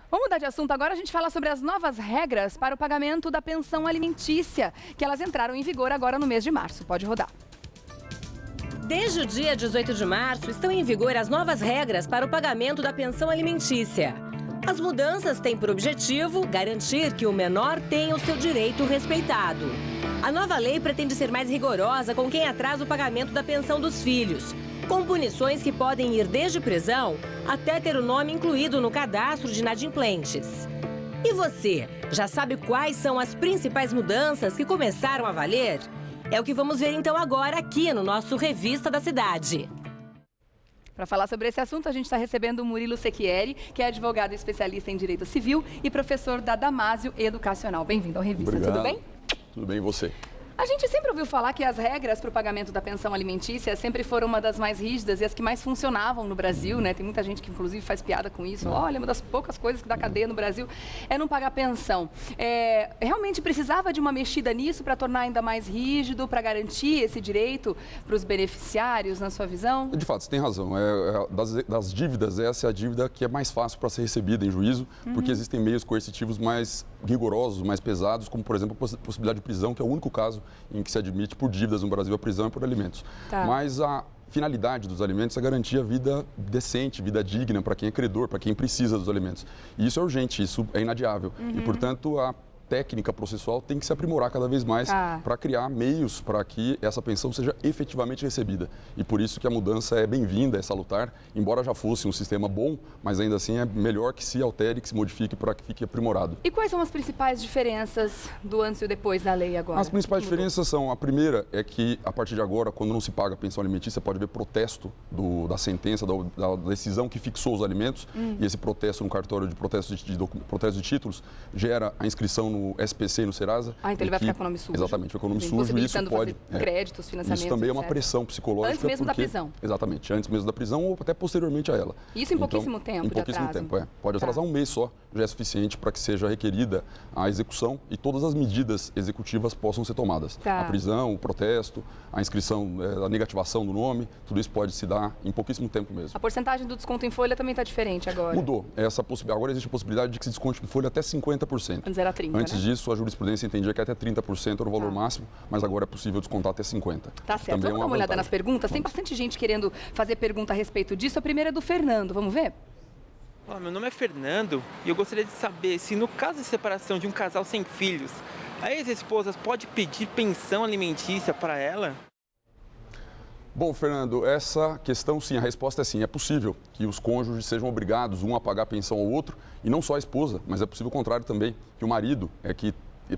Vamos mudar de assunto agora, a gente fala sobre as novas regras para o pagamento da pensão alimentícia, que elas entraram em vigor agora no mês de março. Pode rodar. Desde o dia 18 de março, estão em vigor as novas regras para o pagamento da pensão alimentícia. As mudanças têm por objetivo garantir que o menor tenha o seu direito respeitado. A nova lei pretende ser mais rigorosa com quem atrasa o pagamento da pensão dos filhos, com punições que podem ir desde prisão até ter o nome incluído no cadastro de inadimplentes. E você, já sabe quais são as principais mudanças que começaram a valer? É o que vamos ver então agora aqui no nosso Revista da Cidade. Para falar sobre esse assunto, a gente está recebendo o Murilo Secchieri, que é advogado e especialista em Direito Civil e professor da Damásio Educacional. Bem-vindo ao Revista, Obrigado. Tudo bem? Tudo bem, e você? A gente sempre ouviu falar que as regras para o pagamento da pensão alimentícia sempre foram uma das mais rígidas e as que mais funcionavam no Brasil, né? Tem muita gente que, inclusive, faz piada com isso. Olha, uma das poucas coisas que dá cadeia no Brasil é não pagar pensão. Realmente precisava de uma mexida nisso para tornar ainda mais rígido, para garantir esse direito para os beneficiários, na sua visão? De fato, você tem razão. Das dívidas, essa é a dívida que é mais fácil para ser recebida em juízo, porque existem meios coercitivos mais rigorosos, mais pesados, como, por exemplo, a possibilidade de prisão, que é o único caso em que se admite por dívidas no Brasil a prisão e por alimentos. Tá. Mas a finalidade dos alimentos é garantir a vida decente, vida digna para quem é credor, para quem precisa dos alimentos. E isso é urgente, isso é inadiável. E, portanto, a técnica processual tem que se aprimorar cada vez mais para criar meios para que essa pensão seja efetivamente recebida. E por isso que a mudança é bem-vinda, é salutar, embora já fosse um sistema bom, mas ainda assim é melhor que se altere, que se modifique para que fique aprimorado. E quais são as principais diferenças do antes e depois da lei agora? As principais diferenças são, a primeira é que a partir de agora, quando não se paga a pensão alimentícia, pode haver protesto da sentença, da decisão que fixou os alimentos, e esse protesto no cartório de protesto de títulos gera a inscrição no SPC e no Serasa. Então ele vai ficar com o nome sujo. Exatamente, vai com o nome sujo e isso pode... créditos, financiamentos, isso também é uma etc. pressão psicológica. Antes mesmo da prisão. Exatamente, antes mesmo da prisão ou até posteriormente a ela. Isso em pouquíssimo tempo Em pouquíssimo tempo, Pode atrasar um mês só, já é suficiente para que seja requerida a execução e todas as medidas executivas possam ser tomadas. A prisão, o protesto, a inscrição, a negativação do nome, tudo isso pode se dar em pouquíssimo tempo mesmo. A porcentagem do desconto em folha também está diferente agora. Mudou. Agora existe a possibilidade de que se desconte em folha até 50%. Antes era 30%, Antes disso, a jurisprudência entendia que até 30% era o valor máximo, mas agora é possível descontar até 50%. Tá certo. Também Vamos dar uma olhada nas perguntas? Tem bastante gente querendo fazer pergunta a respeito disso. A primeira é do Fernando. Vamos ver? Olá, meu nome é Fernando e eu gostaria de saber se no caso de separação de um casal sem filhos, a ex-esposa pode pedir pensão alimentícia para ela? Bom, Fernando, essa questão sim, a resposta é sim. É possível que os cônjuges sejam obrigados um a pagar a pensão ao outro, e não só a esposa, mas é possível o contrário também, que o marido é que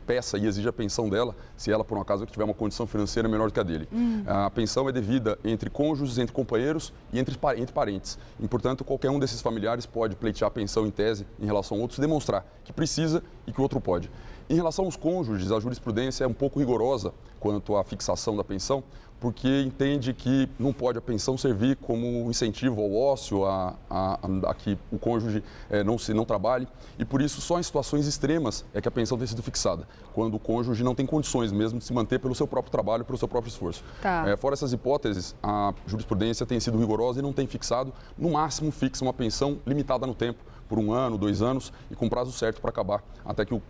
peça e exija a pensão dela, se ela, por um acaso, tiver uma condição financeira menor do que a dele. A pensão é devida entre cônjuges, entre companheiros e entre parentes. E, portanto, qualquer um desses familiares pode pleitear a pensão em tese em relação ao outro, se demonstrar que precisa e que o outro pode. Em relação aos cônjuges, a jurisprudência é um pouco rigorosa quanto à fixação da pensão, porque entende que não pode a pensão servir como incentivo ao ócio, a que o cônjuge não trabalhe, e por isso só em situações extremas é que a pensão tem sido fixada, quando o cônjuge não tem condições mesmo de se manter pelo seu próprio trabalho, pelo seu próprio esforço. Fora essas hipóteses, a jurisprudência tem sido rigorosa e não tem fixado, no máximo fixa uma pensão limitada no tempo, por 1 ano, 2 anos, e com prazo certo para acabar, até que o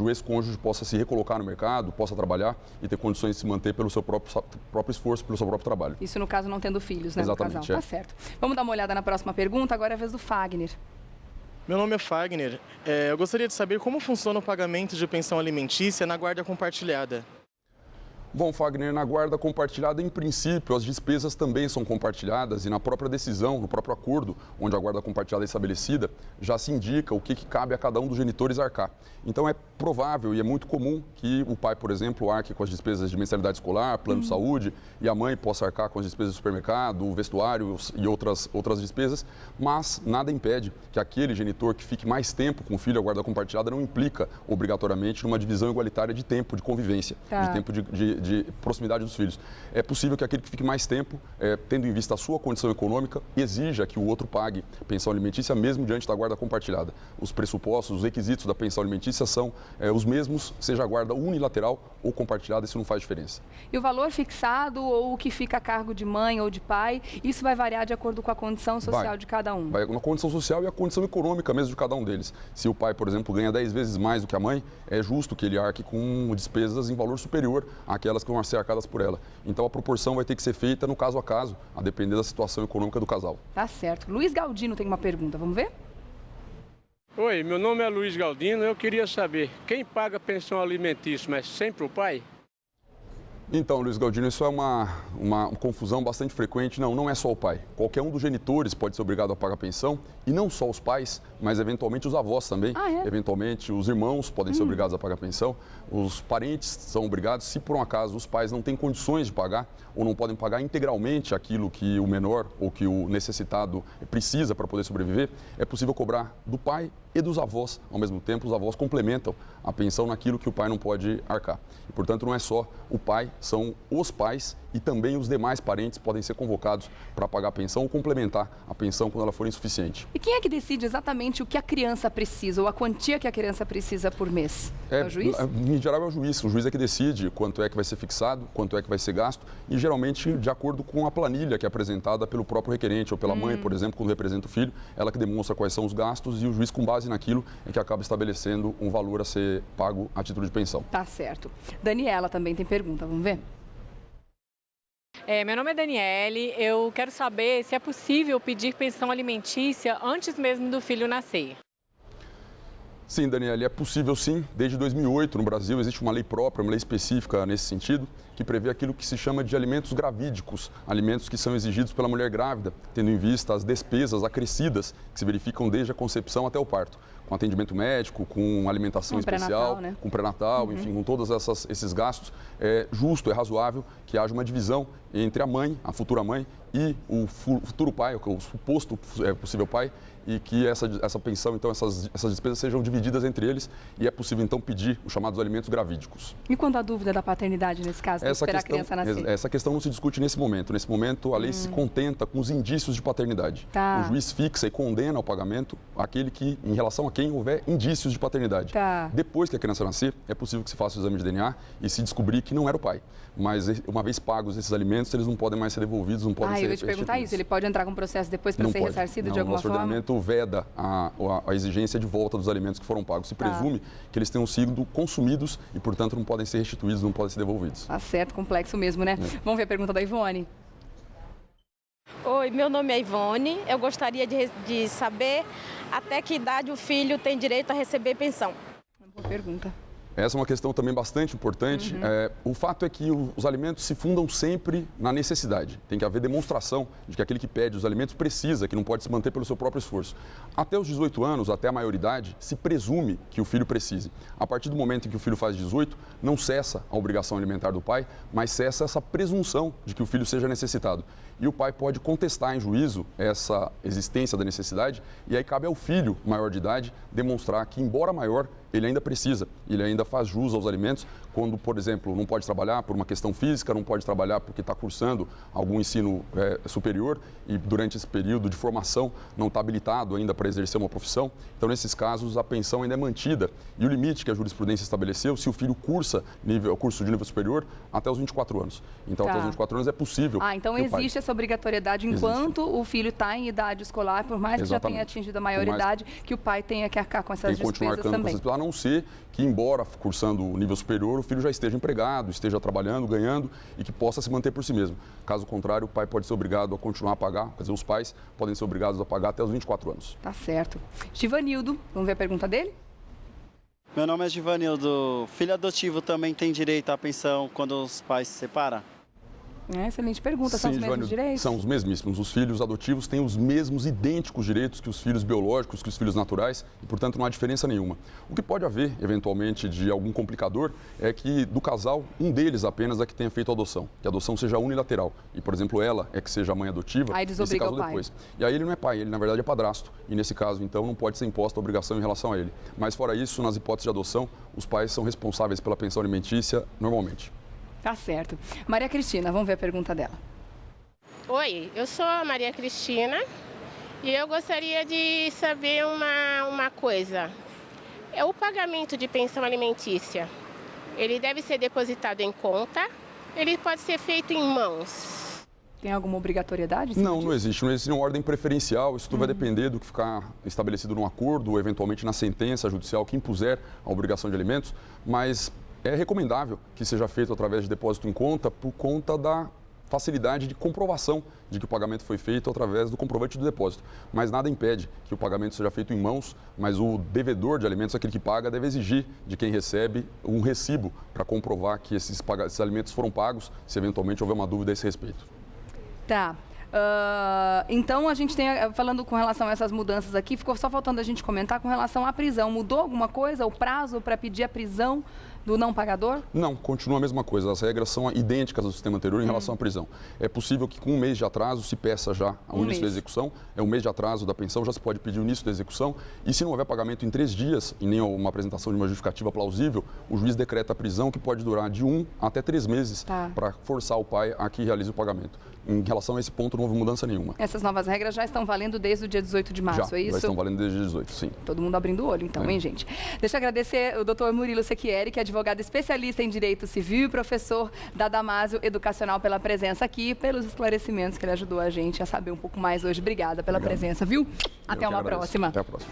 ex-cônjuge possa se recolocar no mercado, possa trabalhar e ter condições de se manter pelo seu próprio esforço, pelo seu próprio trabalho. Isso no caso não tendo filhos, né? Exatamente, do casal. Tá certo. Vamos dar uma olhada na próxima pergunta, agora é a vez do Fagner. Meu nome é Fagner. Eu gostaria de saber como funciona o pagamento de pensão alimentícia na guarda compartilhada. Bom, Fagner, na guarda compartilhada, em princípio, as despesas também são compartilhadas e na própria decisão, no próprio acordo, onde a guarda compartilhada é estabelecida, já se indica o que cabe a cada um dos genitores arcar. Então, é provável e é muito comum que o pai, por exemplo, arque com as despesas de mensalidade escolar, plano de saúde, e a mãe possa arcar com as despesas do supermercado, vestuário e outras despesas, mas nada impede que aquele genitor que fique mais tempo com o filho, a guarda compartilhada não implica obrigatoriamente numa divisão igualitária de tempo de convivência, de tempo de de proximidade dos filhos. É possível que aquele que fique mais tempo, tendo em vista a sua condição econômica, exija que o outro pague pensão alimentícia mesmo diante da guarda compartilhada. Os pressupostos, os requisitos da pensão alimentícia são os mesmos, seja a guarda unilateral ou compartilhada, isso não faz diferença. E o valor fixado ou o que fica a cargo de mãe ou de pai, isso vai variar de acordo com a condição social de cada um? Vai na condição social e a condição econômica mesmo de cada um deles. Se o pai, por exemplo, ganha 10 vezes mais do que a mãe, é justo que ele arque com despesas em valor superior àquelas que vão ser arcadas por ela. Então a proporção vai ter que ser feita no caso a caso, a depender da situação econômica do casal. Tá certo. Luiz Galdino tem uma pergunta, vamos ver? Oi, meu nome é Luiz Galdino. Eu queria saber, quem paga pensão alimentícia, mas sempre o pai? Então, Luiz Galdino, isso é uma confusão bastante frequente. Não é só o pai. Qualquer um dos genitores pode ser obrigado a pagar pensão, e não só os pais, mas eventualmente os avós também. Eventualmente os irmãos podem ser obrigados a pagar pensão. Os parentes são obrigados, se por um acaso os pais não têm condições de pagar ou não podem pagar integralmente aquilo que o menor ou que o necessitado precisa para poder sobreviver, é possível cobrar do pai e dos avós. Ao mesmo tempo, os avós complementam a pensão naquilo que o pai não pode arcar. E, portanto, não é só o pai, são os pais e também os demais parentes podem ser convocados para pagar a pensão ou complementar a pensão quando ela for insuficiente. E quem é que decide exatamente o que a criança precisa ou a quantia que a criança precisa por mês? É o juiz? Em geral é o juiz. O juiz é que decide quanto é que vai ser fixado, quanto é que vai ser gasto e geralmente de acordo com a planilha que é apresentada pelo próprio requerente ou pela mãe, por exemplo, quando representa o filho, ela que demonstra quais são os gastos e o juiz com base naquilo é que acaba estabelecendo um valor a ser pago a título de pensão. Tá certo. Daniela também tem pergunta, vamos ver? Meu nome é Daniele, eu quero saber se é possível pedir pensão alimentícia antes mesmo do filho nascer. Sim, Daniele, é possível sim. Desde 2008 no Brasil existe uma lei própria, uma lei específica nesse sentido, que prevê aquilo que se chama de alimentos gravídicos, alimentos que são exigidos pela mulher grávida, tendo em vista as despesas acrescidas que se verificam desde a concepção até o parto, com atendimento médico, com alimentação especial, né? Com pré-natal, enfim, com todos esses gastos. É justo, é razoável que haja uma divisão entre a mãe, a futura mãe, e o futuro pai, o suposto possível pai, e que essa pensão, então, essas despesas sejam divididas entre eles e é possível, então, pedir os chamados alimentos gravídicos. E quanto à dúvida da paternidade, nesse caso, de esperar a criança nascer? Essa questão não se discute nesse momento. Nesse momento, a lei se contenta com os indícios de paternidade. Tá. O juiz fixa e condena ao pagamento aquele que, em relação a quem houver indícios de paternidade. Tá. Depois que a criança nascer, é possível que se faça o exame de DNA e se descobrir que não era o pai. Mas, uma vez pagos esses alimentos, eles não podem mais ser devolvidos, não podem ser eu ia te perguntar isso. Ele pode entrar com processo depois para ser ressarcido de alguma forma? O nosso ordenamento veda a exigência de volta dos alimentos que foram pagos. Se presume que eles tenham sido consumidos e, portanto, não podem ser restituídos, não podem ser devolvidos. Tá certo, complexo mesmo, né? Vamos ver a pergunta da Ivone. Oi, meu nome é Ivone. Eu gostaria de saber até que idade o filho tem direito a receber pensão. Boa pergunta. Essa é uma questão também bastante importante. O fato é que os alimentos se fundam sempre na necessidade. Tem que haver demonstração de que aquele que pede os alimentos precisa, que não pode se manter pelo seu próprio esforço. Até os 18 anos, até a maioridade, se presume que o filho precise. A partir do momento em que o filho faz 18, não cessa a obrigação alimentar do pai, mas cessa essa presunção de que o filho seja necessitado. E o pai pode contestar em juízo essa existência da necessidade e aí cabe ao filho maior de idade demonstrar que, embora maior, ele ainda precisa, ele ainda faz jus aos alimentos quando, por exemplo, não pode trabalhar por uma questão física, não pode trabalhar porque está cursando algum ensino superior e durante esse período de formação não está habilitado ainda para exercer uma profissão. Então, nesses casos, a pensão ainda é mantida e o limite que a jurisprudência estabeleceu, se o filho cursa curso de nível superior, até os 24 anos. Então, até os 24 anos é possível. Então existe essa obrigatoriedade enquanto o filho está em idade escolar, por mais que já tenha atingido a maioridade, que o pai tenha que arcar com essas despesas também. A não ser que, embora cursando o nível superior, o filho já esteja empregado, esteja trabalhando, ganhando e que possa se manter por si mesmo. Caso contrário, o pai pode ser obrigado a continuar a pagar, quer dizer, os pais podem ser obrigados a pagar até os 24 anos. Tá certo. Givanildo, vamos ver a pergunta dele? Meu nome é Givanildo. Filho adotivo também tem direito à pensão quando os pais se separam? Excelente pergunta. São os mesmos direitos? São os mesmíssimos. Os filhos adotivos têm os mesmos idênticos direitos que os filhos biológicos, que os filhos naturais, e, portanto, não há diferença nenhuma. O que pode haver, eventualmente, de algum complicador é que, do casal, um deles apenas é que tenha feito a adoção, que a adoção seja unilateral. E, por exemplo, ela é que seja a mãe adotiva, aí nesse caso depois. E aí ele não é pai, ele, na verdade, é padrasto. E, nesse caso, então, não pode ser imposta a obrigação em relação a ele. Mas, fora isso, nas hipóteses de adoção, os pais são responsáveis pela pensão alimentícia normalmente. Tá certo. Maria Cristina, vamos ver a pergunta dela. Oi, eu sou a Maria Cristina e eu gostaria de saber uma coisa. É o pagamento de pensão alimentícia, ele deve ser depositado em conta, ele pode ser feito em mãos? Tem alguma obrigatoriedade? Não existe. Não existe nenhuma ordem preferencial. Isso tudo vai depender do que ficar estabelecido num acordo ou, eventualmente, na sentença judicial que impuser a obrigação de alimentos. Mas é recomendável que seja feito através de depósito em conta por conta da facilidade de comprovação de que o pagamento foi feito através do comprovante do depósito. Mas nada impede que o pagamento seja feito em mãos, mas o devedor de alimentos, aquele que paga, deve exigir de quem recebe um recibo para comprovar que esses alimentos foram pagos, se eventualmente houver uma dúvida a esse respeito. Tá. Então, a gente tem, falando com relação a essas mudanças aqui, ficou só faltando a gente comentar com relação à prisão. Mudou alguma coisa, o prazo para pedir a prisão do não pagador? Não, continua a mesma coisa. As regras são idênticas ao sistema anterior em relação à prisão. É possível que com um mês de atraso se peça já o início da execução. É um mês de atraso da pensão, já se pode pedir o início da execução. E se não houver pagamento em 3 dias e nem uma apresentação de uma justificativa plausível, o juiz decreta a prisão, que pode durar de 1 até 3 meses para forçar o pai a que realize o pagamento. Em relação a esse ponto, não houve mudança nenhuma. Essas novas regras já estão valendo desde o dia 18 de março, é isso? Já estão valendo desde o dia 18, sim. Todo mundo abrindo o olho, então, hein, gente? Deixa eu agradecer o doutor Murilo Secchieri, que é advogado especialista em Direito Civil e professor da Damásio Educacional, pela presença aqui e pelos esclarecimentos que ele ajudou a gente a saber um pouco mais hoje. Obrigada pela presença, viu? Até uma próxima. Até a próxima.